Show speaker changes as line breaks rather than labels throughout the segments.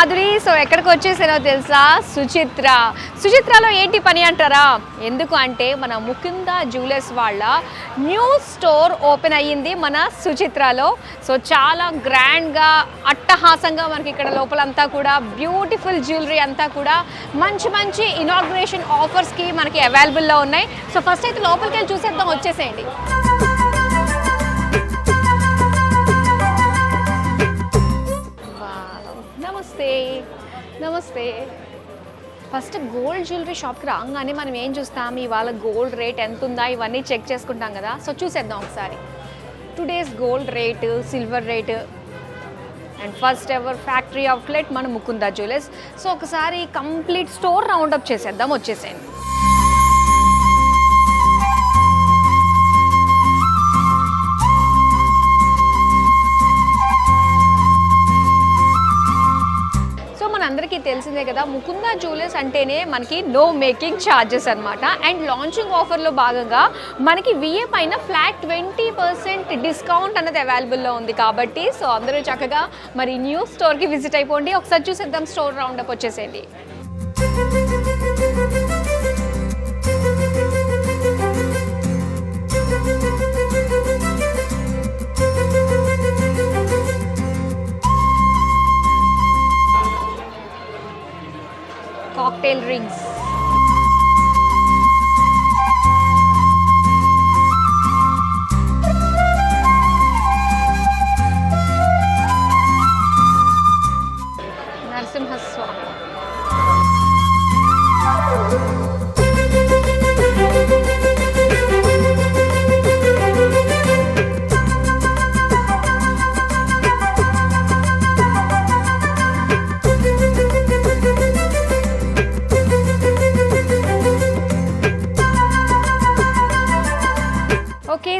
Madhuri. So ఎక్కడికి వచ్చేసానో తెలుసా? సుచిత్రలో ఏంటి పని అంటారా? ఎందుకు అంటే మన ముకుంద జ్యువెలర్స్ వాళ్ళ న్యూ స్టోర్ ఓపెన్ అయ్యింది మన సుచిత్రలో. సో చాలా గ్రాండ్గా అట్టహాసంగా మనకి ఇక్కడ లోపలంతా కూడా బ్యూటిఫుల్ జ్యువెలరీ అంతా కూడా మంచి మంచి ఇనాగ్రేషన్ ఆఫర్స్కి మనకి అవైలబుల్లో ఉన్నాయి. సో ఫస్ట్ అయితే లోపలికి వెళ్ళి చూసేద్దాం, వచ్చేసేయండి. నమస్తే. ఫస్ట్ గోల్డ్ జ్యువెలరీ షాప్కి రాగానే మనం ఏం చూస్తాం, ఇవాళ గోల్డ్ రేట్ ఎంత ఉందా ఇవన్నీ చెక్ చేసుకుంటాం కదా. సో చూసేద్దాం ఒకసారి today's gold rate, silver rate and first ever factory outlet మన ముకుంద జ్యువెలర్స్. సో ఒకసారి కంప్లీట్ స్టోర్ రౌండప్ చేసేద్దాం, వచ్చేసేయండి. అందరికీ తెలిసిందే కదా, ముకుంద జ్యువెలర్స్ అంటేనే మనకి నో మేకింగ్ ఛార్జెస్ అనమాట. అండ్ లాంచింగ్ ఆఫర్లో భాగంగా మనకి విఏ పైన ఫ్లాట్ 20% డిస్కౌంట్ అనేది అవైలబుల్లో ఉంది. కాబట్టి సో అందరూ చక్కగా మరి న్యూ స్టోర్కి విజిట్ అయిపోండి. ఒకసారి చూసేద్దాం స్టోర్ రౌండప్, వచ్చేసేయండి. కాక్టైల్ రింగ్స్, నరసింహస్వామి,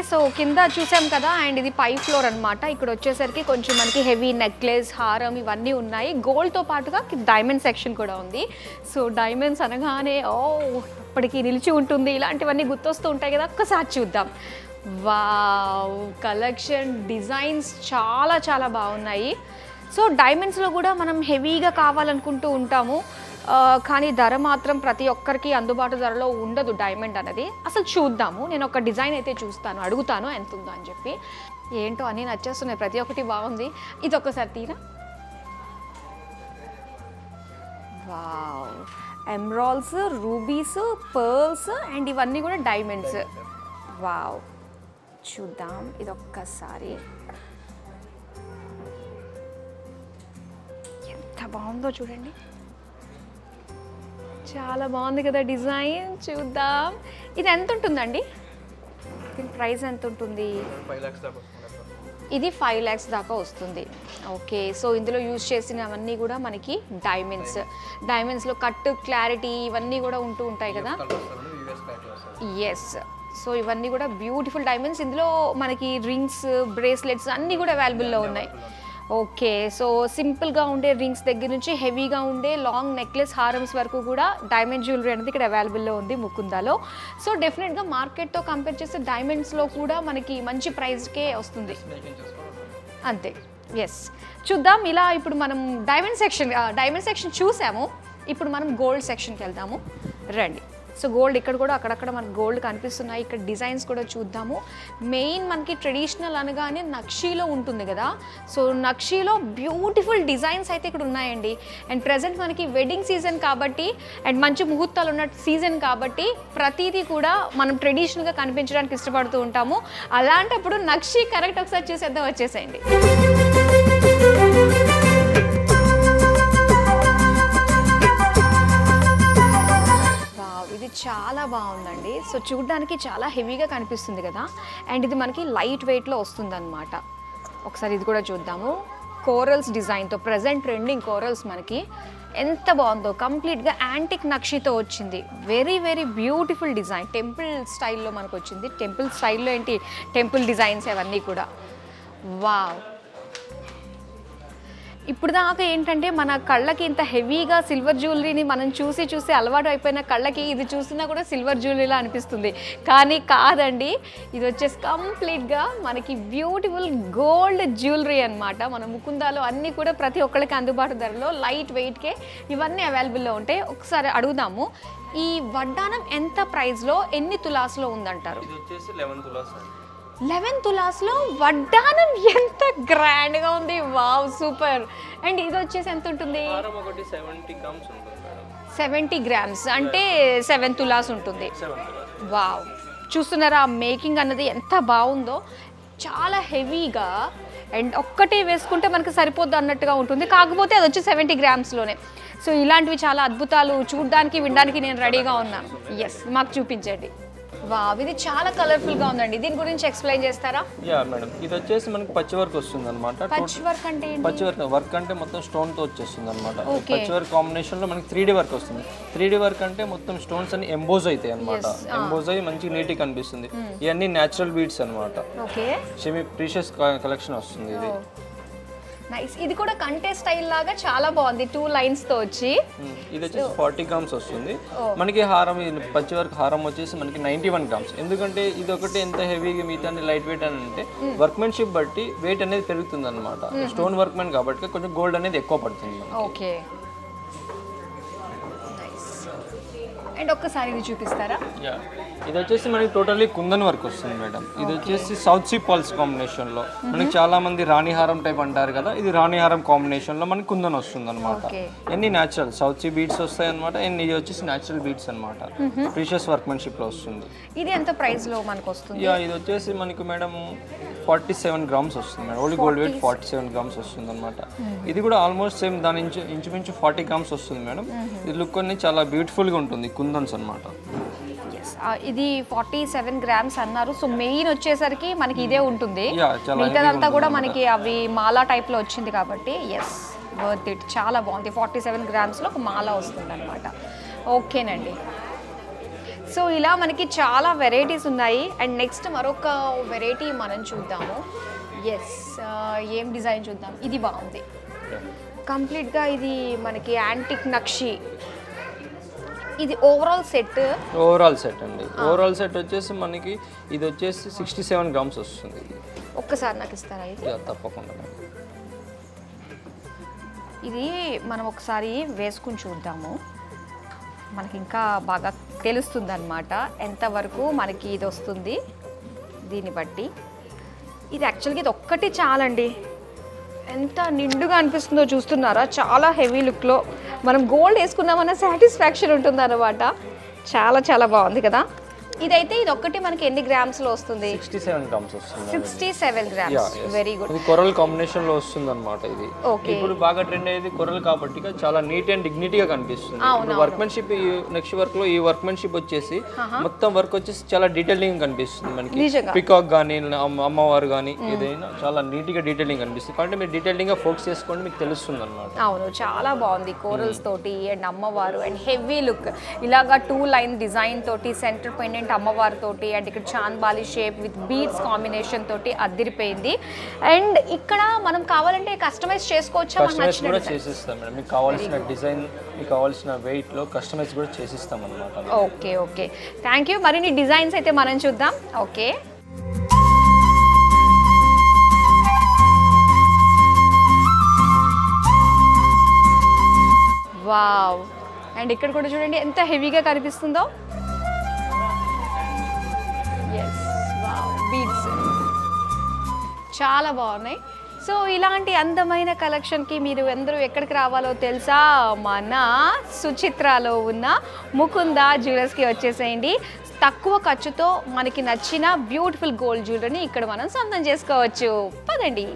సో కింద చూసాం కదా. అండ్ ఇది పై ఫ్లోర్ అనమాట. ఇక్కడ వచ్చేసరికి కొంచెం మనకి హెవీ నెక్లెస్, హారం ఇవన్నీ ఉన్నాయి. గోల్డ్తో పాటుగా డైమండ్ సెక్షన్ కూడా ఉంది. సో డైమండ్స్ అనగానే ఇప్పటికీ నిలిచి ఉంటుంది, ఇలాంటివన్నీ గుర్తొస్తూ ఉంటాయి కదా. ఒక్కసారి చూద్దాం. వావ్, కలెక్షన్, డిజైన్స్ చాలా చాలా బాగున్నాయి. సో డైమండ్స్లో కూడా మనం హెవీగా కావాలనుకుంటూ ఉంటాము, కానీ ధర మాత్రం ప్రతి ఒక్కరికి అందుబాటు ధరలో ఉండదు డైమండ్ అనేది. అసలు చూద్దాము, నేను ఒక డిజైన్ అయితే చూస్తాను, అడుగుతాను ఎంత ఉందో అని చెప్పి. ఏంటో అన్నీ నచ్చేస్తున్నాయి, ప్రతి ఒక్కటి బాగుంది. ఇది ఒక్కసారి తీరా. Wow, emeralds, rubies, pearls and ఇవన్నీ కూడా డైమండ్స్. వావ్, చూద్దాం ఇది ఒక్కసారి. ఎంత బాగుందో చూడండి, చాలా బాగుంది కదా డిజైన్. చూద్దాం ఇది ఎంత ఉంటుందండి, దీని ప్రైస్ ఎంత ఉంటుంది? ఇది 5 lakhs దాకా వస్తుంది. ఓకే, సో ఇందులో యూజ్ చేసినవన్నీ కూడా మనకి డైమండ్స్లో కట్, క్లారిటీ ఇవన్నీ కూడా ఉంటూ ఉంటాయి కదా. ఎస్, సో ఇవన్నీ కూడా బ్యూటిఫుల్ డైమండ్స్. ఇందులో మనకి రింగ్స్, బ్రేస్లెట్స్ అన్నీ కూడా అవైలబుల్లో ఉన్నాయి. ఓకే, సో సింపుల్గా ఉండే రింగ్స్ దగ్గర నుంచి హెవీగా ఉండే లాంగ్ నెక్లెస్, హారమ్స్ వరకు కూడా డైమండ్ జ్యువెలరీ అనేది ఇక్కడ అవైలబుల్లో ఉంది ముకుందాలో. సో డెఫినెట్గా మార్కెట్తో కంపేర్ చేస్తే డైమండ్స్లో కూడా మనకి మంచి ప్రైస్కే వస్తుంది అంతే. ఎస్, చూద్దాం. ఇలా ఇప్పుడు మనం డైమండ్ సెక్షన్ చూసాము, ఇప్పుడు మనం గోల్డ్ సెక్షన్కి వెళ్దాము, రండి. సో గోల్డ్ ఇక్కడ కూడా అక్కడక్కడ మనకు గోల్డ్ కనిపిస్తున్నాయి. ఇక్కడ డిజైన్స్ కూడా చూద్దాము. మెయిన్ మనకి ట్రెడిషనల్ అనగానే నక్షీలో ఉంటుంది కదా. సో నక్షీలో బ్యూటిఫుల్ డిజైన్స్ అయితే ఇక్కడ ఉన్నాయండి. అండ్ ప్రజెంట్ మనకి వెడ్డింగ్ సీజన్ కాబట్టి అండ్ మంచి ముహూర్తాలు ఉన్న సీజన్ కాబట్టి ప్రతిదీ కూడా మనం ట్రెడిషనల్గా కనిపించడానికి ఇష్టపడుతూ ఉంటాము. అలాంటప్పుడు నక్షీ కరెక్ట్. ఒకసారి చూసేద్దాం, వచ్చేసేయండి. ఇది చాలా బాగుందండి. సో చూడడానికి చాలా హెవీగా కనిపిస్తుంది కదా. అండ్ ఇది మనకి లైట్ వెయిట్లో వస్తుంది అనమాట. ఒకసారి ఇది కూడా చూద్దాము. కోరల్స్ డిజైన్తో, ప్రజెంట్ ట్రెండింగ్ కోరల్స్ మనకి ఎంత బాగుందో. కంప్లీట్గా యాంటిక్ నక్షితో వచ్చింది. Very very beautiful design. Temple స్టైల్లో మనకు వచ్చింది. టెంపుల్ స్టైల్లో ఏంటి, టెంపుల్ డిజైన్స్ అవన్నీ కూడా. వావ్, ఇప్పుడు దాకా ఏంటంటే మన కళ్ళకి ఇంత హెవీగా సిల్వర్ జ్యువెలరీని మనం చూసి చూసి అలవాటు అయిపోయిన కళ్ళకి ఇది చూసినా కూడా సిల్వర్ జ్యువెలరీలా అనిపిస్తుంది, కానీ కాదండి. ఇది వచ్చేసి కంప్లీట్గా మనకి బ్యూటిఫుల్ గోల్డ్ జ్యువెలరీ అనమాట. మన ముకుందాలో అన్నీ కూడా ప్రతి ఒక్కరికి అందుబాటు ధరలో లైట్ వెయిట్కే ఇవన్నీ అవైలబుల్లో ఉంటాయి. ఒకసారి అడుగుదాము, ఈ వడ్డానం ఎంత ప్రైస్లో ఎన్ని తులాస్లో ఉందంటారు? 11 తులాస్లో వడ్డానం ఎంత గ్రాండ్గా ఉంది, వావ్ సూపర్. అండ్ ఇది వచ్చేసి ఎంత ఉంటుంది? 70 గ్రామ్స్ అంటే 7 తులాస్ ఉంటుంది. వావ్, చూస్తున్నారా మేకింగ్ అన్నది ఎంత బాగుందో, చాలా హెవీగా అండ్ ఒక్కటే వేసుకుంటే మనకు సరిపోద్ది అన్నట్టుగా ఉంటుంది. కాకపోతే అది వచ్చి 70 గ్రామ్స్లోనే. సో ఇలాంటివి చాలా అద్భుతాలు చూడడానికి వినడానికి నేను రెడీగా ఉన్నాను. ఎస్, మాకు చూపించండి. వావ్, ఇది చాలా కలర్ఫుల్గా ఉందండి. దీని గురించి ఎక్స్ప్లెయిన్ చేస్తారా?
యా మేడం, ఇది వచ్చేసి మనకి పచ్చి వర్క్ వస్తుంది అనమాట.
పచ్చి వర్క్ అంటే
పచ్చి వర్క్ అంటే మొత్తం స్టోన్ తో వచ్చేస్తుంది అనమాట. పచ్చి వర్క్ కాంబినేషన్ లో మనకి 3D వర్క్ వస్తుంది. 3D వర్క్ అంటే మొత్తం స్టోన్స్ అన్ని ఎంబోజ్ అవుతాయి అనమాట. ఎంబోజ్ అయ్యి మంచి నీట్ గా కనిపిస్తుంది. ఇవన్నీ న్యాచురల్ బీడ్స్ అనమాట.
ఓకే,
సెమీ ప్రీషియస్ కలెక్షన్ వస్తుంది ఇది.
నైస్. ఇది కూడా కంటే స్టైల్ లాగా చాలా బాగుంది, 2 లైన్స్ తో వచ్చి.
ఇది వచ్చేసి 40 గ్రామ్స్ వస్తుంది మనకి. హారం, పచ్చి వర్క్ హారం వచ్చేసి మనకి 91 గ్రామ్స్. ఎందుకంటే ఇది ఒకటి ఎంత హెవీగా మిగతా లైట్ వెయిట్ అని అంటే వర్క్మెన్షిప్ బట్టి వెయిట్ అనేది పెరుగుతుంది అనమాట. స్టోన్ వర్క్మెన్ కాబట్టి కొంచెం గోల్డ్ అనేది ఎక్కువ పడుతుంది.
ఓకే, అండ్ ఒక్కసారి ఇది చూపిస్తారా?
ఇది వచ్చేసి మనకి టోటల్లీ కుందన్ వర్క్ వస్తుంది మేడం. ఇది వచ్చేసి సౌత్ సీ పల్స్ కాంబినేషన్ లో మనకి చాలా మంది రాణిహారం టైప్ అంటారు కదా, ఇది రాణిహారం కాంబినేషన్ లో మనకి కుందన్ వస్తుంది అనమాట. ఎన్ని న్యాచురల్ సౌత్ సీ బీడ్స్ వస్తాయి అనమాట. అండ్ ఇది వచ్చేసి న్యాచురల్ బీడ్స్ అనమాట. ప్రీషియస్ వర్క్మెన్షిప్ లో వస్తుంది.
ఇది ఎంత ప్రైస్ లో మనకు వస్తుంది?
ఇది వచ్చేసి మనకి మేడం 47 గ్రామ్స్ వస్తుంది madam. Only gold weight 47 grams వస్తుంది అనమాట. ఇది కూడా ఆల్మోస్ట్ సేమ్ దాని ఇంచుమించు 40 గ్రామ్స్ వస్తుంది మేడం. ఇది లుక్ అనేది చాలా బ్యూటిఫుల్ గా ఉంటుంది, కుందన్స్ అనమాట.
ఇది 47 గ్రామ్స్ అన్నారు. సో మెయిన్ వచ్చేసరికి మనకి ఇదే ఉంటుంది, మిగతాదంతా కూడా మనకి అవి మాలా టైప్ లో వచ్చింది కాబట్టి ఎస్, వర్త్ ఇట్. చాలా బాగుంది. 47 గ్రామ్స్లో ఒక మాల వస్తుంది అనమాట. ఓకేనండి. సో ఇలా మనకి చాలా వెరైటీస్ ఉన్నాయి. అండ్ నెక్స్ట్ మరొక వెరైటీ మనం చూద్దాము. ఎస్, ఏం డిజైన్ చూద్దాం. ఇది బాగుంది కంప్లీట్గా. ఇది మనకి యాంటిక్ నక్షి. ఇది ఓవరాల్ సెట్
అండి. ఓవరాల్ సెట్ వచ్చేసి మనకి ఇది వచ్చేసి 67 గ్రామ్స్ వస్తుంది.
ఒక్కసారి నాకు ఇస్తారా? ఇది
తప్పకుండా.
ఇది మనం ఒకసారి వేసుకుని చూద్దాము, మనకి ఇంకా బాగా తెలుస్తుంది అనమాట ఎంతవరకు మనకి ఇది వస్తుంది. దీన్ని బట్టి ఇది యాక్చువల్గా ఇది ఒక్కటి చాలండి. ఎంత నిండుగా అనిపిస్తుందో చూస్తున్నారా? చాలా హెవీ లుక్లో మనం గోల్డ్ వేసుకున్నామన్న సాటిస్ఫాక్షన్ ఉంటుంది అనమాట. చాలా చాలా బాగుంది కదా. ఇదైతే ఇది ఒక్కటి మనకి ఎన్ని గ్రామ్స్ లో వస్తుంది?
67 గ్రామ్స్ వస్తుంది.
67 గ్రామ్స్, వెరీ గుడ్.
ఇది కొరల్ కాంబినేషన్ లో వస్తుంది అన్నమాట. ఇది ఇప్పుడు బాగా ట్రెండ్ అయ్యేది కొరల్ కాబట్టి చాలా నీట్ అండ్ డిగ్నిటీగా కనిపిస్తుంది. ఇప్పుడు వర్క్మెన్షిప్ నెక్స్ట్ వర్క్ లో ఈ వర్క్మెన్షిప్ వచ్చేసి మొత్తం వర్క్ వచ్చేసి చాలా డీటెయిలింగ్ కనిపిస్తుంది మనకి. పికాక్ గానీ అమ్మవారు గానీ ఏదైనా చాలా నీట్ గా డీటెయిలింగ్ కనిపిస్తుంది. కాబట్టి మీరు డీటెయిలింగ్ గా ఫోకస్ చేసుకోండి, మీకు తెలుస్తుంది అన్నమాట.
అవును, చాలా బాగుంది. కోరల్స్ తోటి అండ్ అమ్మవారు అండ్ హెవీ లుక్, ఇలాగా 2 లైన్ డిజైన్ తోటి సెంటర్ పెండెంట్ అమ్మవారి తోటి అండ్ ఇక్కడ chandbali shape with beads combination తోటి అదిరిపోయింది. అండ్ ఇక్కడ మనం కావాలంటే కస్టమైజ్ చేసుకోవచ్చా?
కస్టమైజ్ కూడా చేసిస్తాం మేడం. మీకు కావాల్సిన డిజైన్, మీకు కావాల్సిన వెయిట్ లో కస్టమైజ్ కూడా చేసిస్తాం అన్నమాట.
Okay okay, thank you. మరిన్ని డిజైన్స్ అయితే మనం చూద్దాం. Okay, wow. అండ్ ఇక్కడ కూడా చూడండి ఎంత హెవీగా కనిపిస్తుందో. బీడ్స్ చాలా బాగున్నాయి. సో ఇలాంటి అందమైన కలెక్షన్కి మీరు అందరూ ఎక్కడికి రావాలో తెలుసా? మన సుచిత్రాలో ఉన్న ముకుంద జ్యువెలర్స్కి వచ్చేసేయండి. తక్కువ ఖర్చుతో మనకి నచ్చిన బ్యూటిఫుల్ గోల్డ్ జ్యువెలరీని ఇక్కడ మనం సొంతం చేసుకోవచ్చు. పదండి.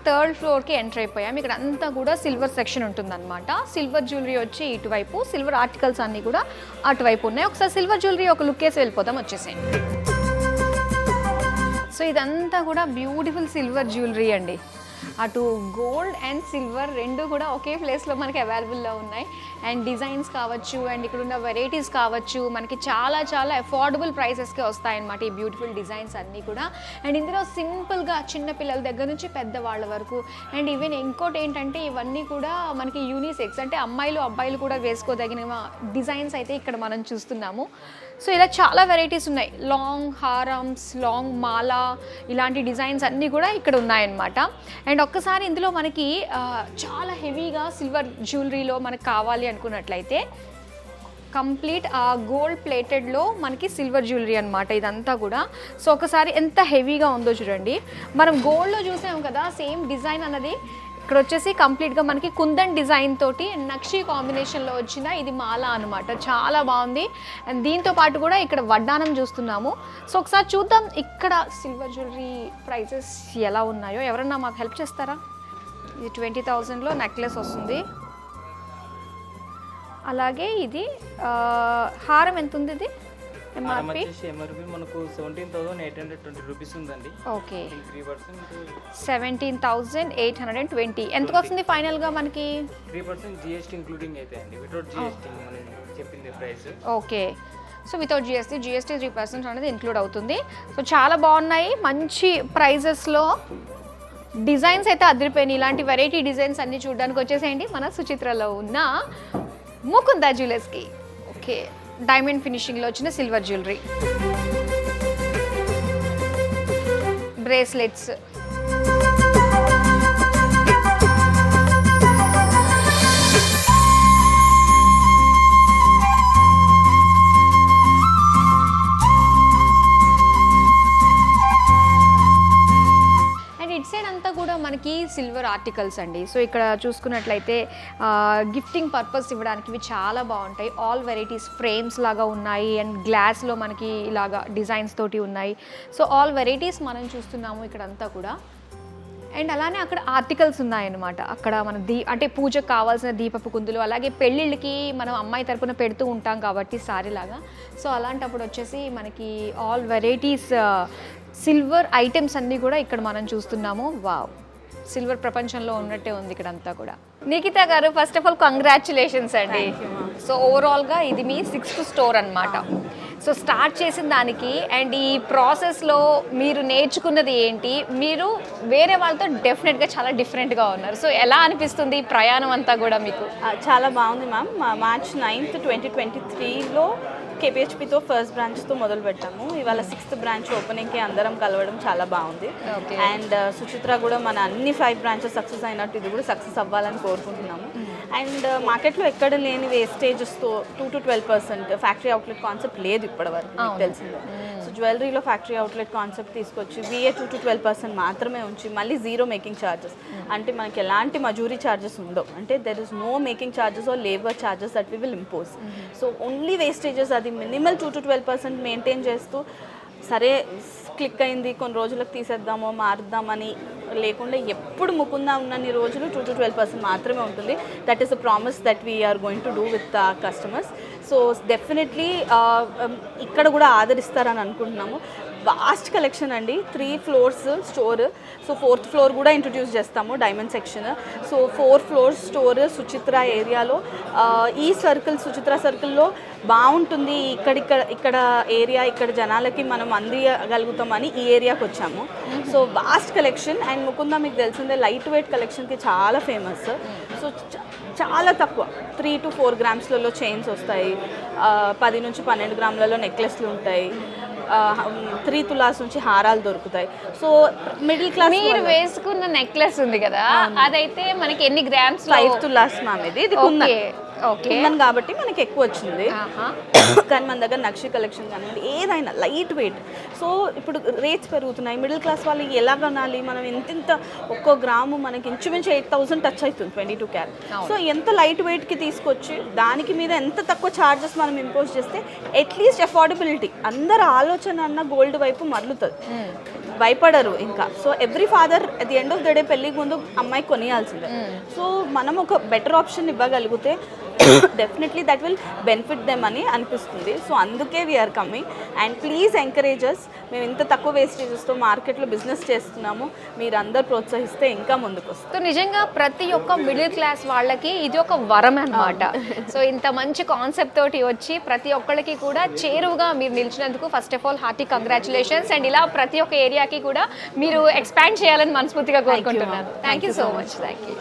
థర్డ్ ఫ్లోర్కి ఎంటర్ అయిపోయాం. ఇక్కడ అంతా కూడా సిల్వర్ సెక్షన్ ఉంటుందన్నమాట. సిల్వర్ జ్యువెలరీ వచ్చి ఇటువైపు, సిల్వర్ ఆర్టికల్స్ అన్నీ కూడా అటువైపు ఉన్నాయి. ఒకసారి సిల్వర్ జ్యువెలరీ ఒక లుక్ వేసి వెళ్ళిపోతాం, వచ్చేసేయండి. సో ఇదంతా కూడా బ్యూటిఫుల్ సిల్వర్ జ్యువెలరీ అండి. అటు గోల్డ్ అండ్ సిల్వర్ రెండు కూడా ఒకే ప్లేస్లో మనకి అవైలబుల్లో ఉన్నాయి. అండ్ డిజైన్స్ కావచ్చు అండ్ ఇక్కడ ఉన్న వెరైటీస్ కావచ్చు మనకి చాలా చాలా అఫోర్డబుల్ ప్రైసెస్కే వస్తాయన్నమాట ఈ బ్యూటిఫుల్ డిజైన్స్ అన్నీ కూడా. అండ్ ఇందులో సింపుల్గా చిన్న పిల్లల దగ్గర నుంచి పెద్దవాళ్ళ వరకు. అండ్ ఈవెన్ ఇంకోటి ఏంటంటే ఇవన్నీ కూడా మనకి యూనిసెక్స్, అంటే అమ్మాయిలు అబ్బాయిలు కూడా వేసుకోదగిన డిజైన్స్ అయితే ఇక్కడ మనం చూస్తున్నాము. సో ఇలా చాలా వెరైటీస్ ఉన్నాయి. లాంగ్ హారమ్స్, లాంగ్ మాల, ఇలాంటి డిజైన్స్ అన్నీ కూడా ఇక్కడ ఉన్నాయన్నమాట. అండ్ ఒక్కసారి ఇందులో మనకి చాలా హెవీగా సిల్వర్ జ్యువెలరీలో మనకు కావాలి అనుకున్నట్లయితే కంప్లీట్ గోల్డ్ ప్లేటెడ్లో మనకి సిల్వర్ జ్యువెలరీ అనమాట ఇదంతా కూడా. సో ఒకసారి ఎంత హెవీగా ఉందో చూడండి. మనం గోల్డ్లో చూసాము కదా సేమ్ డిజైన్ అన్నది ఇక్కడ వచ్చేసి కంప్లీట్గా మనకి కుందన్ డిజైన్ తోటి నక్షి కాంబినేషన్లో వచ్చిన ఇది మాల అనమాట. చాలా బాగుంది. అండ్ దీంతో పాటు కూడా ఇక్కడ వడ్డానం చూస్తున్నాము. సో ఒకసారి చూద్దాం ఇక్కడ సిల్వర్ జ్యువెలరీ ప్రైసెస్ ఎలా ఉన్నాయో. ఎవరన్నా మాకు హెల్ప్ చేస్తారా? ఇది 20,000లో నెక్లెస్ వస్తుంది. అలాగే ఇది హారం ఎంత ఉంది? ఇది
ఎంఆర్పి మనకు 17,820 రూపీస్ ఉందండి.
ఓకే,
3%
17,820. ఎంతకు వస్తుంది ఫైనల్గా మనకి?
3% జిఎస్టీ ఇంక్లూడింగ్ అయితే అండి, వితౌట్ జిఎస్టీ మనం చెప్పింది price.
Okay, so without GST 3% అనేది ఇంక్లూడ్ అవుతుంది. సో చాలా బాగున్నాయి, మంచి ప్రైజెస్లో డిజైన్స్ అయితే అదిరిపోయినాయి. ఇలాంటి వెరైటీ డిజైన్స్ అన్నీ చూడడానికి వచ్చేసేయండి మన సుచిత్రలో ఉన్న ముకుంద జ్యువెలర్స్కి. ఓకే, డైమండ్ ఫినిషింగ్లో వచ్చిన సిల్వర్ జ్యువెలరీ, బ్రేస్లెట్స్, మనకి సిల్వర్ ఆర్టికల్స్ అండి. సో ఇక్కడ చూసుకున్నట్లయితే గిఫ్టింగ్ పర్పస్ ఇవ్వడానికి ఇవి చాలా బాగుంటాయి. ఆల్ వెరైటీస్ ఫ్రేమ్స్ లాగా ఉన్నాయి అండ్ గ్లాస్లో మనకి ఇలాగా డిజైన్స్ తోటి ఉన్నాయి. సో ఆల్ వెరైటీస్ మనం చూస్తున్నాము ఇక్కడంతా కూడా. అండ్ అలానే అక్కడ ఆర్టికల్స్ ఉన్నాయన్నమాట. అక్కడ మన అంటే పూజకు కావాల్సిన దీపపు కుందులు, అలాగే పెళ్ళిళ్ళకి మనం అమ్మాయి తరపున పెడుతూ ఉంటాం కాబట్టి సారీలాగా. సో అలాంటప్పుడు వచ్చేసి మనకి ఆల్ వెరైటీస్ సిల్వర్ ఐటమ్స్ అన్నీ కూడా ఇక్కడ మనం చూస్తున్నాము. వావ్, సిల్వర్ ప్రపంచంలో ఉన్నట్టే ఉంది ఇక్కడంతా కూడా. నిఖిత గారు, ఫస్ట్ ఆఫ్ ఆల్ కంగ్రాచులేషన్స్ అండి. సో ఓవరాల్గా ఇది మీ 6th స్టోర్ అన్నమాట. సో స్టార్ట్ చేసిన దానికి అండ్ ఈ ప్రాసెస్లో మీరు నేర్చుకున్నది ఏంటి? మీరు వేరే వాళ్ళతో డెఫినెట్గా చాలా డిఫరెంట్గా ఉన్నారు. సో ఎలా అనిపిస్తుంది ఈ ప్రయాణం అంతా కూడా మీకు?
చాలా బాగుంది మ్యామ్. March 9th, 2023లో కేపీహెచ్పితో ఫస్ట్ బ్రాంచ్తో మొదలు పెట్టాము. ఇవాళ 6th బ్రాంచ్ ఓపెనింగ్కి అందరం కలవడం చాలా బాగుంది. అండ్ సుచిత్ర కూడా మన అన్ని 5 బ్రాంచెస్ సక్సెస్ అయినట్టు ఇది కూడా సక్సెస్ అవ్వాలని కోరుకుంటున్నాము. అండ్ మార్కెట్లో ఎక్కడ లేని వేస్టేజెస్తో 2 to 12% ఫ్యాక్టరీ అవుట్లెట్ కాన్సెప్ట్ లేదు ఇప్పటివరకు, మీకు తెలిసిందే. సో జ్యువెలరీలో ఫ్యాక్టరీ అవుట్లెట్ కాన్సెప్ట్ తీసుకొచ్చి VA 2 to 12% మాత్రమే ఉంచి మళ్ళీ 0 మేకింగ్ ఛార్జెస్, అంటే మనకి ఎలాంటి మజూరీ ఛార్జెస్ ఉండవు. అంటే there is no making charges or labour charges that we will impose. So only wastages అది మినిమల్ 2 to 12% మెయింటైన్ చేస్తూ, సరే క్లిక్ అయింది కొన్ని రోజులకు తీసేద్దామో మారుద్దామని లేకుండా ఎప్పుడు ముకుందా ఉన్నన్ని రోజులు 2 to 12% మాత్రమే ఉంటుంది. That is a promise that we're going to do with customers. So definitely ఇక్కడ కూడా ఆదరిస్తారని అనుకుంటున్నాము. వాస్ట్ కలెక్షన్ అండి, 3 floors store. So 4th floor కూడా ఇంట్రడ్యూస్ చేస్తాము, diamond section. So 4 floors store Suchitra ఏరియాలో. ఈ సర్కిల్ సుచిత్ర సర్కిల్లో బాగుంటుంది, ఇక్కడ ఏరియా, ఇక్కడ జనాలకి మనం అందియగలుగుతామని ఈ ఏరియాకి వచ్చాము. So vast collection. And Mukunda మీకు తెలిసిందే లైట్ వెయిట్ కలెక్షన్కి చాలా ఫేమస్. సో చాలా తక్కువ 3 to 4 grams చైన్స్ వస్తాయి, 10 నుంచి 12 grams నెక్లెస్లు ఉంటాయి, 3 తులాస్ నుంచి హారాలు దొరుకుతాయి. So middle class.
మీరు వేసుకున్న నెక్లెస్ ఉంది కదా, అదైతే మనకి ఎన్ని గ్రామ్స్?
5 తులాస్ మ్యామ్. ఇది కుందన్ కాబట్టి మనకి ఎక్కువ వచ్చింది. కానీ మన దగ్గర నక్షి కలెక్షన్ కానివ్వండి ఏదైనా లైట్ వెయిట్. సో ఇప్పుడు రేట్స్ పెరుగుతున్నాయి, మిడిల్ క్లాస్ వాళ్ళు ఎలా కొనాలి? మనం ఇంత ఒక్కో గ్రాము మనకి ఇంచుమించు 8,000 టచ్ అవుతుంది 22 carat. సో ఎంత లైట్ వెయిట్కి తీసుకొచ్చి దానికి మీద ఎంత తక్కువ ఛార్జెస్ మనం ఇంపోజ్ చేస్తే అట్లీస్ట్ అఫోర్డబిలిటీ, అందరు ఆలోచన అన్న గోల్డ్ వైపు మరలుతుంది, భయపడరు ఇంకా. So every father at the end of the day పెళ్ళికి ముందు అమ్మాయి కొనియాల్సిందే. సో మనం ఒక బెటర్ ఆప్షన్ ఇవ్వగలిగితే definitely that will benefit them అని అనిపిస్తుంది. సో అందుకే we're coming and please encourages. మేము ఇంత తక్కువ వేస్టేజెస్తో మార్కెట్లో బిజినెస్ చేస్తున్నాము, మీరు అందరు ప్రోత్సహిస్తే ఇంకా ముందుకు వస్తాం.
సో నిజంగా ప్రతి ఒక్క మిడిల్ క్లాస్ వాళ్ళకి ఇది ఒక వరం అన్నమాట. సో ఇంత మంచి కాన్సెప్ట్ తోటి వచ్చి ప్రతి ఒక్కళ్ళకి కూడా చేరువుగా మీరు నిలిచినందుకు first of all hearty congratulations. And ఇలా ప్రతి ఒక్క ఏరియాకి కూడా మీరు ఎక్స్పాండ్ చేయాలని మనస్ఫూర్తిగా కోరుకుంటున్నాను. Thank you so much. Thank you.